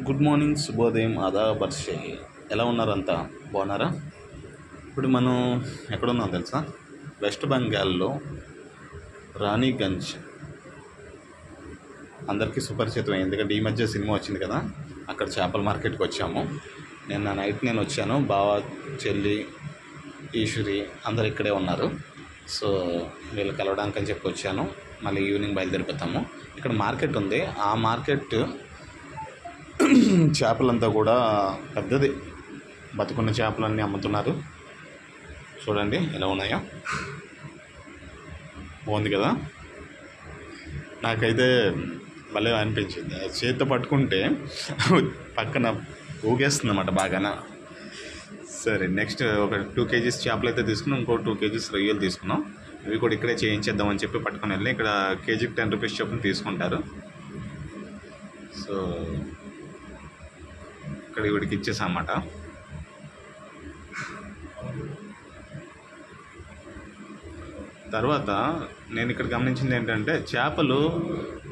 Good morning, శుభోదయం, ఆదాబ్ వర్షే. ఎలా ఉన్నారంతా? బాగున్నారా? ఇప్పుడు మనం ఎక్కడున్నాం తెలుసా? వెస్ట్ బెంగాల్లో రాణిగంజ్. అందరికీ సుపరిచితం, ఎందుకంటే ఈ మధ్య సినిమా వచ్చింది కదా. అక్కడ చేపల మార్కెట్కి వచ్చాము. నిన్న నైట్ నేను వచ్చాను. బావ, చెల్లి, ఈశ్వరి అందరు ఇక్కడే ఉన్నారు. సో వీళ్ళు కలవడానికి అని చెప్పి వచ్చాను. మళ్ళీ ఈవినింగ్ బయలుదేరిపోతాము. ఇక్కడ మార్కెట్ ఉంది. ఆ మార్కెట్ చేపలంతా కూడా పెద్దది. బతుకున్న చేపలన్నీ అమ్ముతున్నారు. చూడండి ఎలా ఉన్నాయో. బాగుంది కదా. నాకైతే భలే అనిపించింది. చేతితో పట్టుకుంటే పక్కన ఊగేస్తుంది అన్నమాట బాగాన. సరే, నెక్స్ట్ ఒక 2 kgs చేపలు అయితే తీసుకున్నాం. ఇంకో 2 kgs రొయ్యలు తీసుకున్నాం. ఇవి కూడా ఇక్కడే చేయించేద్దామని చెప్పి పట్టుకొని వెళ్ళి ఇక్కడ కేజీకి 10 రూపీస్ చొప్పున తీసుకుంటారు. సో ఇక్కడ ఇవిడికి ఇచ్చేసాం అన్నమాట. తర్వాత నేను ఇక్కడ గమనించింది ఏంటంటే చేపలు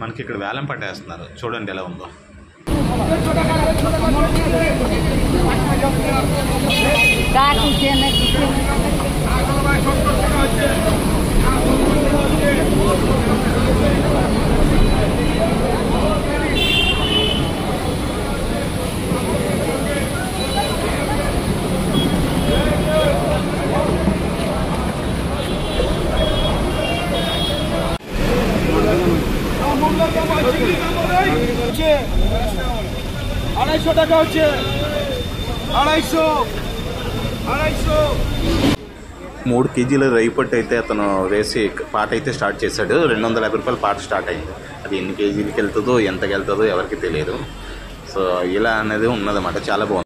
మనకి ఇక్కడ వేలం పట్టేస్తున్నారు. చూడండి ఎలా ఉందో. మూడు కేజీల రైపట్టు అయితే అతను వేసి పాట అయితే స్టార్ట్ చేశాడు. 250 రూపాయల పాట స్టార్ట్ అయింది. అది ఎన్ని కేజీలకి వెళ్తుందో, ఎంతకి వెళ్తుందో ఎవరికి తెలియదు. సో ఇలా అనేది ఉన్నదన్నమాట. చాలా బాగుంది.